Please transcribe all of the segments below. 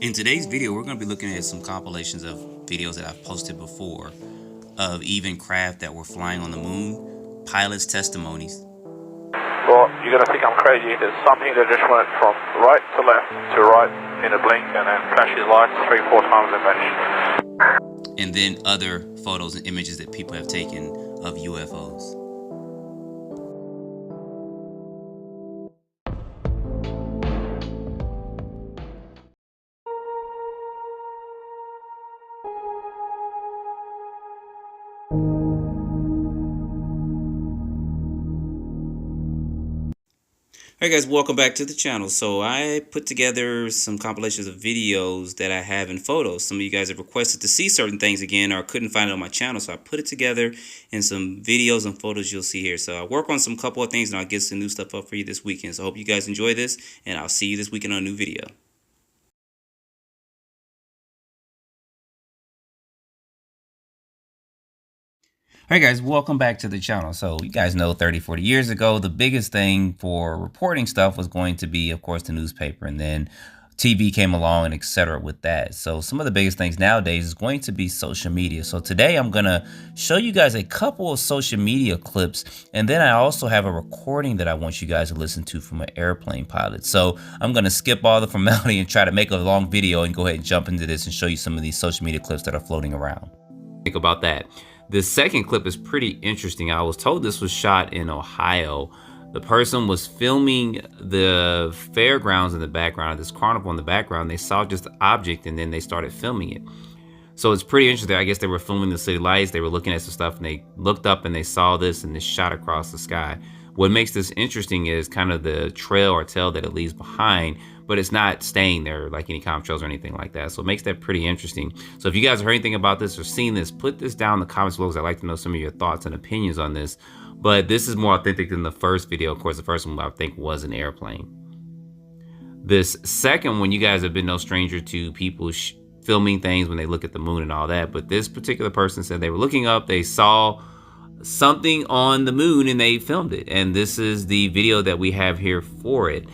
In today's video, we're going to be looking at some compilations of videos that I've posted before of even craft that were flying on the moon, pilots' testimonies. Well, you're going to think I'm crazy. There's something that just went from right to left to right in a blink and then flashes lights 3-4 times and vanished. And then other photos and images that people have taken of UFOs. Hey guys, welcome back to the channel. So I put together some compilations of videos that I have in photos. Some of you guys have requested to see certain things again or couldn't find it on my channel, so I put it together in some videos and photos you'll see here. So I work on some couple of things and I'll get some new stuff up for you this weekend. So I hope you guys enjoy this, and I'll see you this weekend on a new video. Alright guys, welcome back to the channel. So you guys know 30-40 years ago, the biggest thing for reporting stuff was going to be, of course, the newspaper, and then TV came along and etc. with that. So some of the biggest things nowadays is going to be social media. So today I'm going to show you guys a couple of social media clips, and then I also have a recording that I want you guys to listen to from an airplane pilot. So I'm going to skip all the formality and try to make a long video and go ahead and jump into this and show you some of these social media clips that are floating around. Think about that. This second clip is pretty interesting. I was told this was shot in Ohio. The person was filming the fairgrounds in the background, this carnival in the background. They saw just the object and then they started filming it. So it's pretty interesting. I guess they were filming the city lights. They were looking at some stuff and they looked up and they saw this and this shot across the sky. What makes this interesting is kind of the trail or tail that it leaves behind, but it's not staying there like any contrails or anything like that. So it makes that pretty interesting. So if you guys have heard anything about this or seen this, put this down in the comments below, because I'd like to know some of your thoughts and opinions on this. But this is more authentic than the first video. Of course, the first one I think was an airplane. This second one, you guys have been no stranger to people filming things when they look at the moon and all that. But this particular person said they were looking up, they saw something on the moon and they filmed it. And this is the video that we have here for it.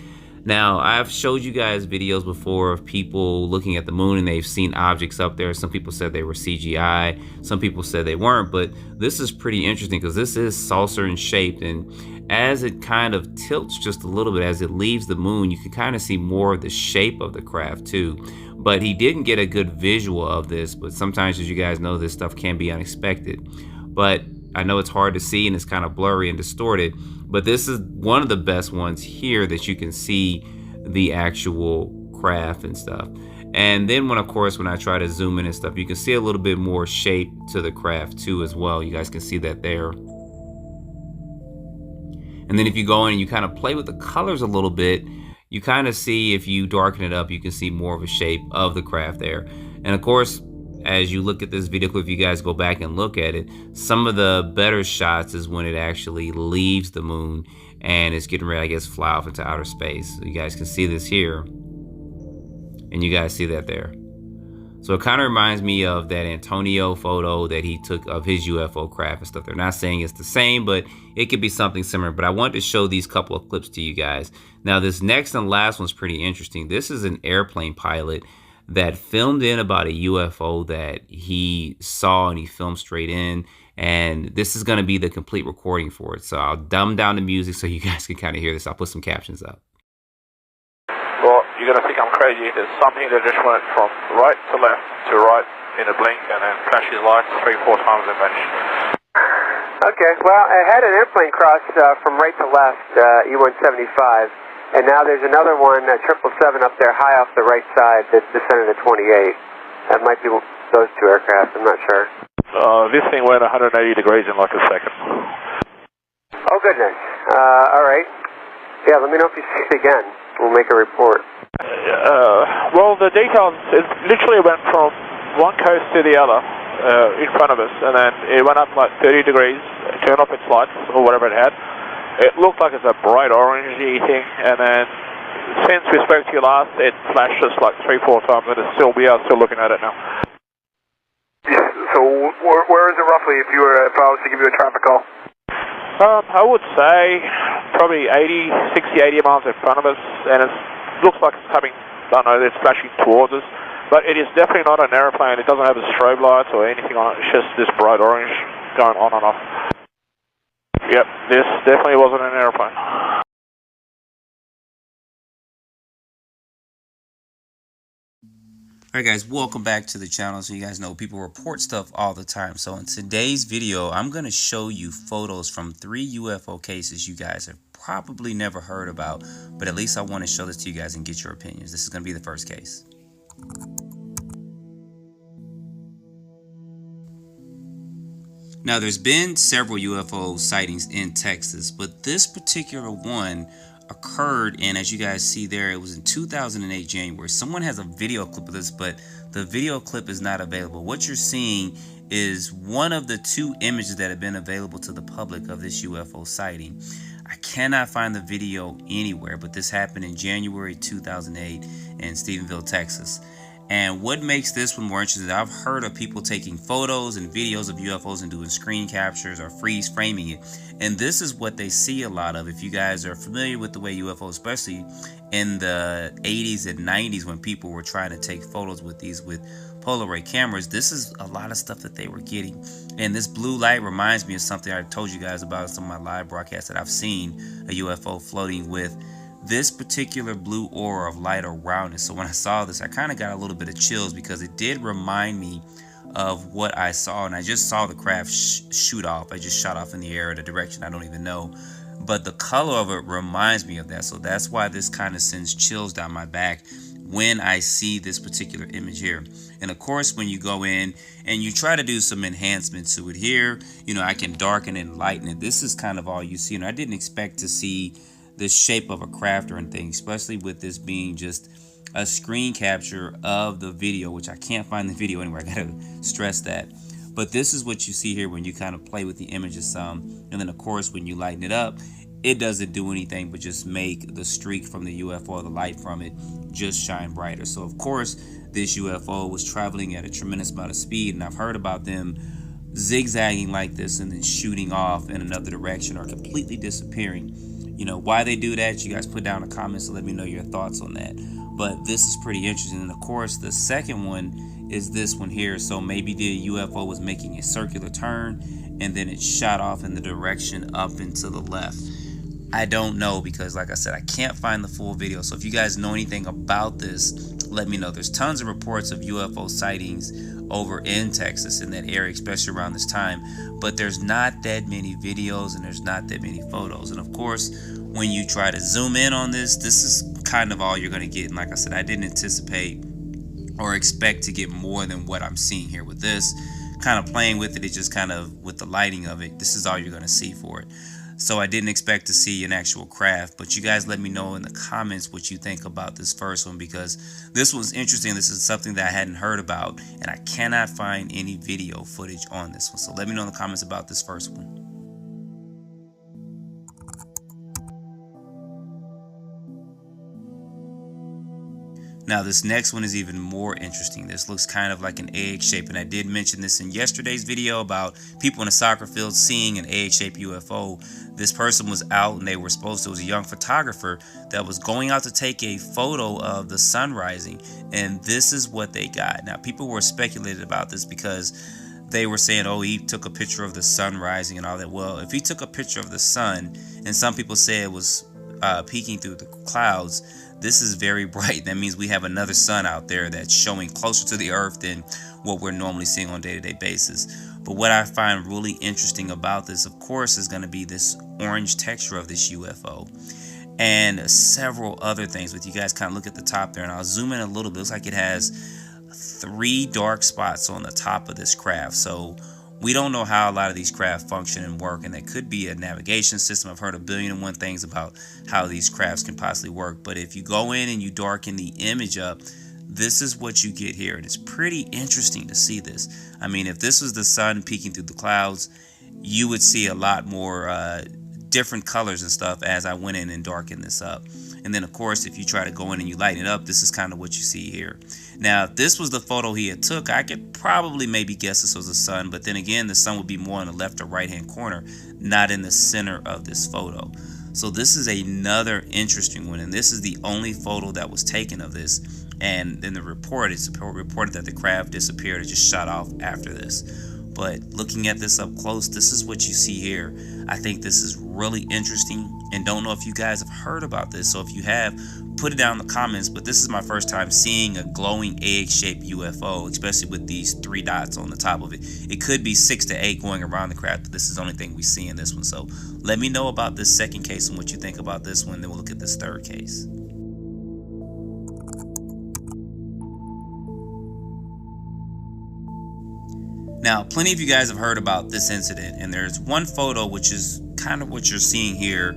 Now, I've showed you guys videos before of people looking at the moon and they've seen objects up there. Some people said they were CGI. Some people said they weren't. But this is pretty interesting because this is saucer in shape. And as it kind of tilts just a little bit as it leaves the moon, you can kind of see more of the shape of the craft too. But he didn't get a good visual of this. But sometimes, as you guys know, this stuff can be unexpected. But I know it's hard to see and it's kind of blurry and distorted, but this is one of the best ones here that you can see the actual craft and stuff. And then when I try to zoom in and stuff, you can see a little bit more shape to the craft too as well. You guys can see that there. And then if you go in and you kind of play with the colors a little bit, you kind of see, if you darken it up, you can see more of a shape of the craft there. And of course, as you look at this video clip, if you guys go back and look at it, some of the better shots is when it actually leaves the moon and it's getting ready, I guess, fly off into outer space. So you guys can see this here, and you guys see that there. So it kind of reminds me of that Antonio photo that he took of his UFO craft and stuff. They're not saying it's the same, but it could be something similar. But I wanted to show these couple of clips to you guys. Now, this next and last one's pretty interesting. This is an airplane pilot that filmed in about a UFO that he saw, and he filmed straight in. And this is going to be the complete recording for it. So I'll dumb down the music so you guys can kind of hear this. I'll put some captions up. Well, you're going to think I'm crazy. There's something that just went from right to left to right in a blink and then flashes lights 3-4 times and vanished. Okay, well, I had an airplane cross from right to left, E-175. And now there's another one, 777 up there high off the right side that's descended to 28. That might be those two aircraft, I'm not sure. This thing went 180 degrees in like a second. Oh, goodness. All right. Yeah, let me know if you see it again. We'll make a report. Well, the details, it literally went from one coast to the other in front of us, and then it went up like 30 degrees, turned off its lights, or whatever it had. It looked like it's a bright orangey thing, and then since we spoke to you last, it flashed us like 3-4 times, and we are still looking at it now. So where is it roughly if I was to give you a traffic call? I would say probably 60, 80 miles in front of us, and it looks like it's coming don't know, it's flashing towards us. But it is definitely not an aeroplane. It doesn't have a strobe lights or anything on it. It's just this bright orange going on and off. Yep, this definitely wasn't an aeroplane. Alright guys, welcome back to the channel. So you guys know people report stuff all the time. So in today's video, I'm going to show you photos from 3 UFO cases you guys have probably never heard about, but at least I want to show this to you guys and get your opinions. This is going to be the first case. Now there's been several UFO sightings in Texas, but this particular one occurred, and as you guys see there, it was in 2008 January. Someone has a video clip of this, but the video clip is not available. What you're seeing is one of the 2 images that have been available to the public of this UFO sighting. I cannot find the video anywhere, but this happened in January 2008 in Stephenville, Texas. And what makes this one more interesting, I've heard of people taking photos and videos of UFOs and doing screen captures or freeze framing it. And this is what they see a lot of. If you guys are familiar with the way UFOs, especially in the 80s and 90s when people were trying to take photos with these with Polaroid cameras, this is a lot of stuff that they were getting. And this blue light reminds me of something I told you guys about in some of my live broadcasts, that I've seen a UFO floating with this particular blue aura of light around it. So when I saw this, I kind of got a little bit of chills because it did remind me of what I saw. And I just saw the craft shoot off. I just shot off in the air in a direction I don't even know. But the color of it reminds me of that. So that's why this kind of sends chills down my back when I see this particular image here. And of course, when you go in and you try to do some enhancement to it here, you know, I can darken and lighten it. This is kind of all you see. And I didn't expect to see the shape of a craft or anything, especially with this being just a screen capture of the video, which I can't find the video anywhere. I gotta stress that. But this is what you see here when you kind of play with the images some. And then of course, when you lighten it up, it doesn't do anything but just make the streak from the UFO, the light from it, just shine brighter. So of course, this UFO was traveling at a tremendous amount of speed, and I've heard about them zigzagging like this and then shooting off in another direction or completely disappearing. You know, why they do that, you guys put down in the comments to let me know your thoughts on that. But this is pretty interesting. And of course, the second one is this one here. So maybe the UFO was making a circular turn and then it shot off in the direction up and to the left. I don't know, because like I said, I can't find the full video. So if you guys know anything about this, let me know. There's tons of reports of UFO sightings over in Texas, in that area, especially around this time, but there's not that many videos and there's not that many photos. And of course, when you try to zoom in on this, this is kind of all you're going to get. And like I said, I didn't anticipate or expect to get more than what I'm seeing here with this. Kind of playing with it, it just kind of, with the lighting of it, this is all you're going to see for it. So I didn't expect to see an actual craft, but you guys let me know in the comments what you think about this first one, because this was interesting. This is something that I hadn't heard about, and I cannot find any video footage on this one. So let me know in the comments about this first one. Now this next one is even more interesting. This looks kind of like an egg shape, and I did mention this in yesterday's video about people in a soccer field seeing an egg-shaped UFO. This person was out and they were supposed to, it was a young photographer that was going out to take a photo of the sun rising, and this is what they got. Now people were speculating about this because they were saying, oh, he took a picture of the sun rising and all that. Well, if he took a picture of the sun, and some people say it was peeking through the clouds, this is very bright. That means we have another sun out there that's showing closer to the earth than what we're normally seeing on a day-to-day basis. But what I find really interesting about this, of course, is going to be this orange texture of this UFO and several other things. With you guys kind of look at the top there, and I'll zoom in a little bit. It looks like it has 3 dark spots on the top of this craft. So we don't know how a lot of these craft function and work, and it could be a navigation system. I've heard a billion and one things about how these crafts can possibly work. But if you go in and you darken the image up, this is what you get here. And it's pretty interesting to see this. I mean, if this was the sun peeking through the clouds, you would see a lot more different colors and stuff as I went in and darkened this up. And then of course, if you try to go in and you lighten it up, this is kind of what you see here. Now, if this was the photo he had took, I could probably maybe guess this was the sun, but then again, the sun would be more in the left or right hand corner, not in the center of this photo. So this is another interesting one, and this is the only photo that was taken of this. And in the report, it's reported that the craft disappeared. It just shot off after this. But looking at this up close, this is what you see here. I think this is really interesting, and don't know if you guys have heard about this. So if you have, put it down in the comments. But this is my first time seeing a glowing egg-shaped UFO, especially with these 3 dots on the top of it. It could be 6 to 8 going around the craft, but this is the only thing we see in this one. So let me know about this second case and what you think about this one. Then we'll look at this third case. Now, plenty of you guys have heard about this incident, and there's one photo which is kind of what you're seeing here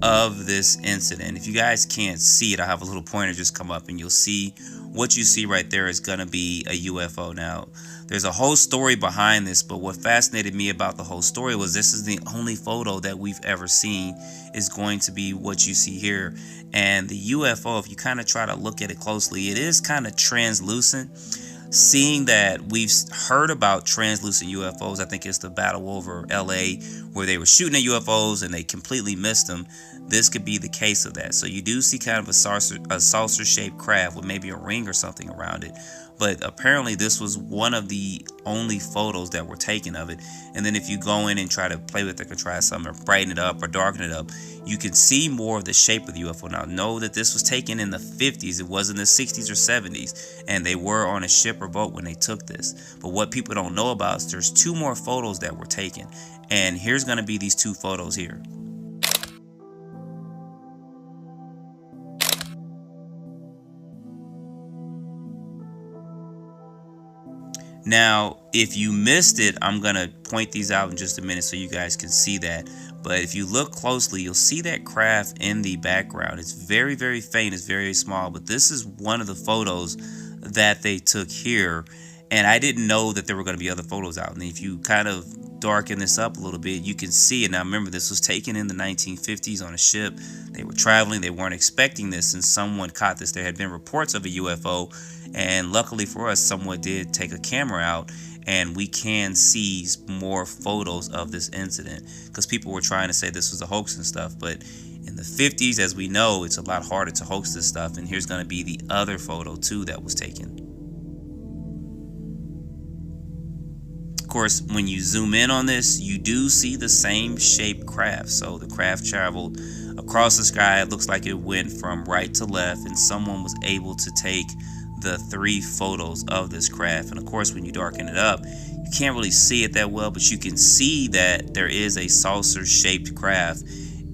of this incident. If you guys can't see it, I have a little pointer just come up, and you'll see what you see right there is going to be a UFO. Now, there's a whole story behind this, but what fascinated me about the whole story was this is the only photo that we've ever seen is going to be what you see here. And the UFO, if you kind of try to look at it closely, it is kind of translucent. Seeing that we've heard about translucent UFOs, I think it's the battle over LA where they were shooting at UFOs and they completely missed them. This could be the case of that. So you do see kind of a saucer shaped craft with maybe a ring or something around it. But apparently this was one of the only photos that were taken of it. And then if you go in and try to play with it or try something or brighten it up or darken it up, you can see more of the shape of the UFO. Now, know that this was taken in the 50s. It wasn't the 60s or 70s. And they were on a ship or boat when they took this. But what people don't know about is there's 2 more photos that were taken. And here's going to be these 2 photos here. Now, if you missed it, I'm going to point these out in just a minute so you guys can see that. But if you look closely, you'll see that craft in the background. It's very, very faint. It's very small. But this is one of the photos that they took here. And I didn't know that there were going to be other photos out. And if you kind of darken this up a little bit, you can see it. Now, remember, this was taken in the 1950s on a ship. They were traveling. They weren't expecting this, and someone caught this. There had been reports of a UFO. And luckily for us, someone did take a camera out, and we can see more photos of this incident because people were trying to say this was a hoax and stuff. But in the 50s, as we know, it's a lot harder to hoax this stuff. And here's going to be the other photo, too, that was taken. Of course, when you zoom in on this, you do see the same shaped craft. So the craft traveled across the sky. It looks like it went from right to left, and someone was able to take the 3 photos of this craft. And of course, when you darken it up, you can't really see it that well, but you can see that there is a saucer shaped craft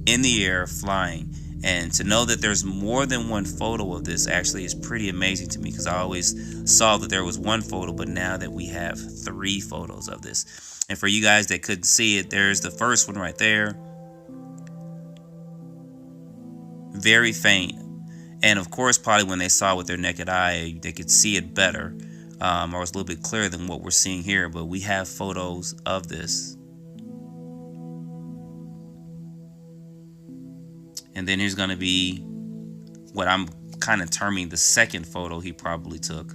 in the air flying. And to know that there's more than one photo of this actually is pretty amazing to me, because I always saw that there was one photo, but now that we have 3 photos of this. And for you guys that couldn't see it, there's the first one right there. Very faint. And of course, probably when they saw it with their naked eye, they could see it better, or it's a little bit clearer than what we're seeing here. But we have photos of this. And then here's going to be what I'm kind of terming the second photo he probably took,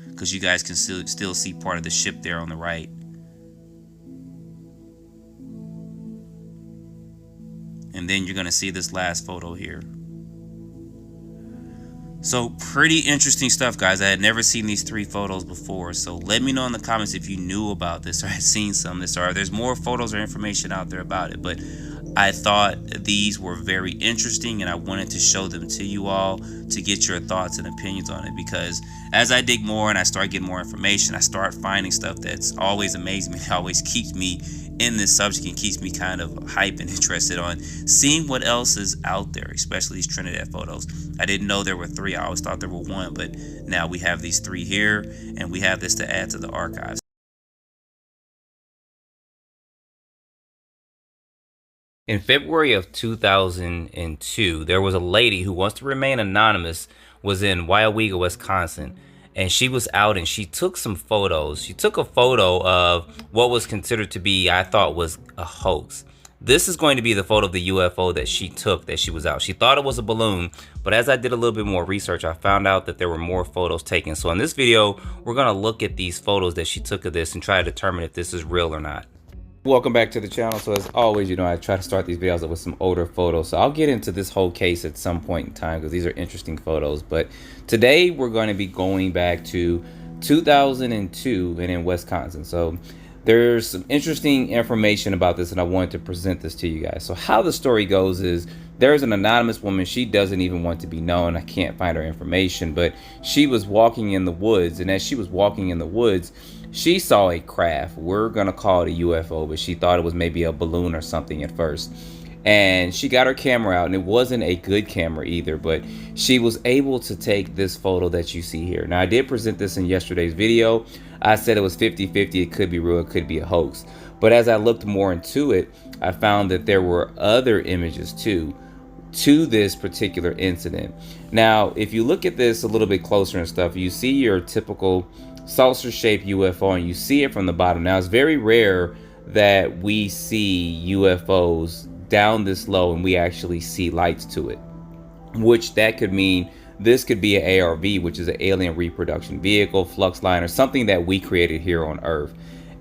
because you guys can still see part of the ship there on the right. And then you're going to see this last photo here. So pretty interesting stuff, guys. I had never seen these 3 photos before. So let me know in the comments if you knew about this or had seen some of this, or there's more photos or information out there about it. But I thought these were very interesting, and I wanted to show them to you all to get your thoughts and opinions on it, because as I dig more and I start getting more information, I start finding stuff that's always amazing me. It always keeps me in this subject and keeps me kind of hyped and interested on seeing what else is out there, especially these Trinidad photos. I didn't know there were 3. I always thought there were 1, but now we have these 3 here, and we have this to add to the archives. In February of 2002, there was a lady who wants to remain anonymous, was in Wyowega, Wisconsin, and she was out and she took some photos. She took a photo of what was considered to be, I thought, was a hoax. This is going to be the photo of the UFO that she took, that she was out. She thought it was a balloon, but as I did a little bit more research, I found out that there were more photos taken. So in this video, we're going to look at these photos that she took of this and try to determine if this is real or not. Welcome back to the channel. So as always, you know, I try to start these videos with some older photos. So I'll get into this whole case at some point in time because these are interesting photos. But today we're going to be going back to 2002 and in Wisconsin. So there's some interesting information about this and I wanted to present this to you guys. So how the story goes is there's an anonymous woman. She doesn't even want to be known. I can't find her information, but she was walking in the woods, and as she was walking in the woods, she saw a craft. We're gonna call it a UFO, but she thought it was maybe a balloon or something at first. And she got her camera out, and it wasn't a good camera either, but she was able to take this photo that you see here. Now, I did present this in yesterday's video. I said it was 50-50. It could be real, it could be a hoax. But as I looked more into it, I found that there were other images too to this particular incident. Now, if you look at this a little bit closer and stuff, you see your typical saucer-shaped UFO, and you see it from the bottom. Now, it's very rare that we see UFOs down this low and we actually see lights to it, which that could mean this could be an ARV, which is an alien reproduction vehicle, flux line, or something that we created here on Earth.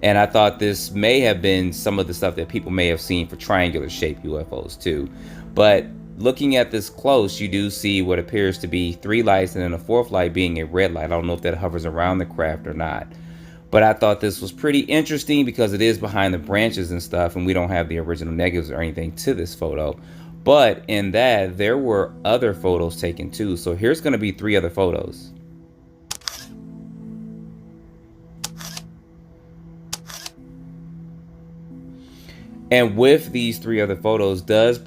And I thought this may have been some of the stuff that people may have seen for triangular shaped UFOs too. But looking at this close, you do see what appears to be 3 lights, and then a 4th light being a red light. I don't know if that hovers around the craft or not. But I thought this was pretty interesting because it is behind the branches and stuff, and we don't have the original negatives or anything to this photo. But in that, there were other photos taken too. So here's going to be 3 other photos. And with these 3 other photos does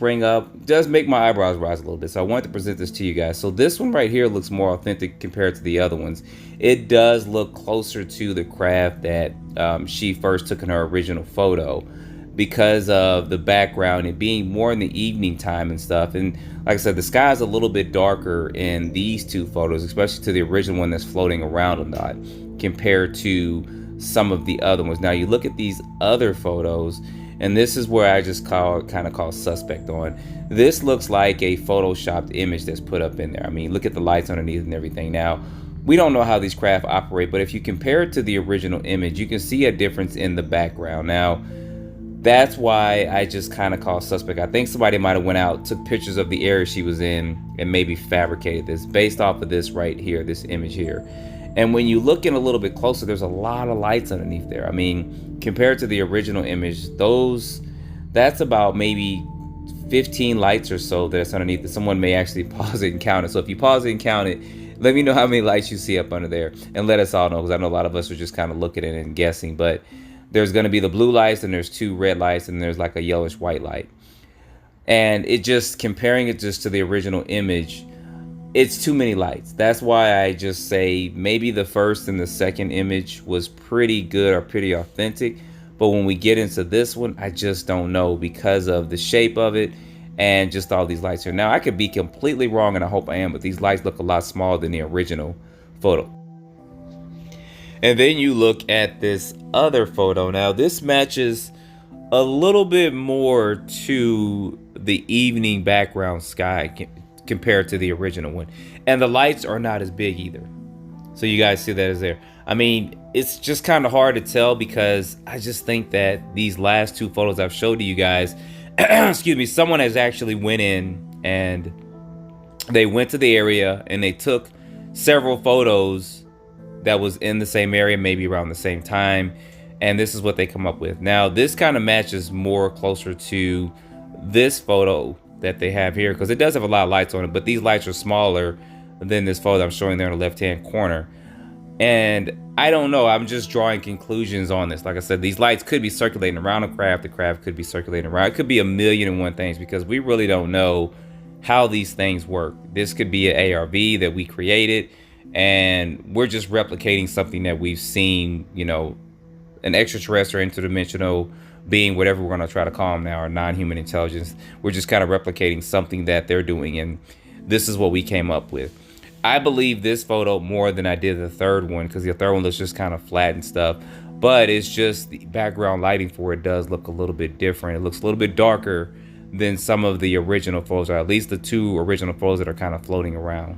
make my eyebrows rise a little bit. So I wanted to present this to you guys. So this one right here looks more authentic compared to the other ones. It does look closer to the craft that she first took in her original photo because of the background, it being more in the evening time and stuff. And like I said, the sky is a little bit darker in these 2 photos, especially to the original one that's floating around a lot compared to some of the other ones. Now you look at these other photos, and this is where I just kind of call suspect on. This looks like a photoshopped image that's put up in there. I mean, look at the lights underneath and everything. Now, we don't know how these craft operate, but if you compare it to the original image, you can see a difference in the background. Now, that's why I just kind of call suspect. I think somebody might have went out, took pictures of the area she was in, and maybe fabricated this based off of this right here, this image here. And when you look in a little bit closer, there's a lot of lights underneath there. I mean, compared to the original image, that's about maybe 15 lights or so that's underneath that. Someone may actually pause it and count it. So if you pause it and count it, let me know how many lights you see up under there, and let us all know, because I know a lot of us are just kind of looking at it and guessing. But there's going to be the blue lights, and there's 2 red lights, and there's like a yellowish white light. And it just, comparing it just to the original image, it's too many lights. That's why I just say maybe the first and the second image was pretty good or pretty authentic. But when we get into this one, I just don't know because of the shape of it and just all these lights here. Now, I could be completely wrong, and I hope I am, but these lights look a lot smaller than the original photo. And then you look at this other photo. Now, this matches a little bit more to the evening background sky compared to the original one, and the lights are not as big either. So you guys see that as there. I mean, it's just kind of hard to tell because I just think that these last 2 photos I've showed to you guys, excuse me, someone has actually went in and they went to the area and they took several photos that was in the same area, maybe around the same time, and this is what they come up with. Now, this kind of matches more closer to this photo that they have here, because it does have a lot of lights on it, but these lights are smaller than this photo I'm showing there in the left-hand corner. And I don't know, I'm just drawing conclusions on this. Like I said, these lights could be circulating around the craft could be circulating around. It could be a million and one things, because we really don't know how these things work. This could be an ARV that we created, and we're just replicating something that we've seen, you know, an extraterrestrial, interdimensional being, whatever we're going to try to call them now, or non-human intelligence. We're just kind of replicating something that they're doing, and this is what we came up with. I believe this photo more than I did the third one, because the third one looks just kind of flat and stuff, but it's just the background lighting for it does look a little bit different. It looks a little bit darker than some of the original photos, or at least the 2 original photos that are kind of floating around.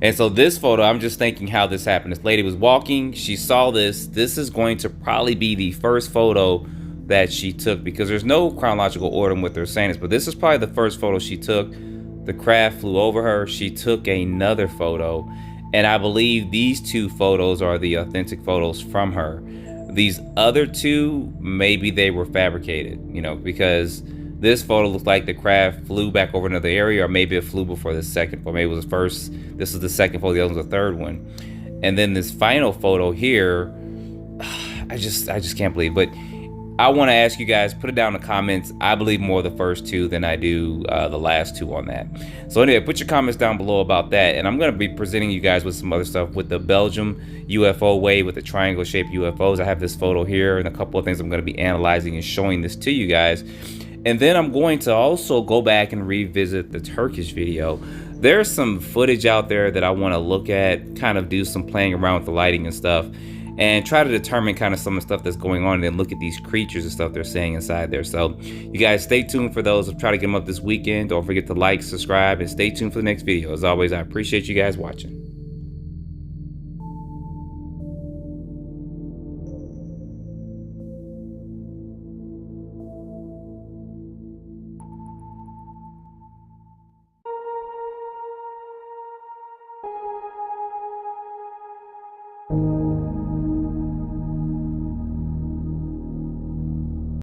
And so this photo, I'm just thinking how this happened. This lady was walking, she saw this. This is going to probably be the first photo that she took, because there's no chronological order in what they're saying is, but this is probably the first photo she took. The craft flew over her. She took another photo, and I believe these two photos are the authentic photos from her. These other two, maybe they were fabricated, you know, because this photo looks like the craft flew back over another area, or maybe it flew before the second, or maybe it was the first. This is the second photo, the other was the third one. And then this final photo here, I just can't believe. But I want to ask you guys, put it down in the comments. I believe more of the first two than I do the last two on that. So anyway, put your comments down below about that. And I'm going to be presenting you guys with some other stuff with the Belgium UFO wave with the triangle shaped UFOs. I have this photo here and a couple of things I'm going to be analyzing and showing this to you guys. And then I'm going to also go back and revisit the Turkish video. There's some footage out there that I want to look at, kind of do some playing around with the lighting and stuff, and try to determine kind of some of the stuff that's going on, and then look at these creatures and stuff they're saying inside there. So you guys stay tuned for those. I'll try to get them up this weekend. Don't forget to like, subscribe, and stay tuned for the next video. As always, I appreciate you guys watching. Thank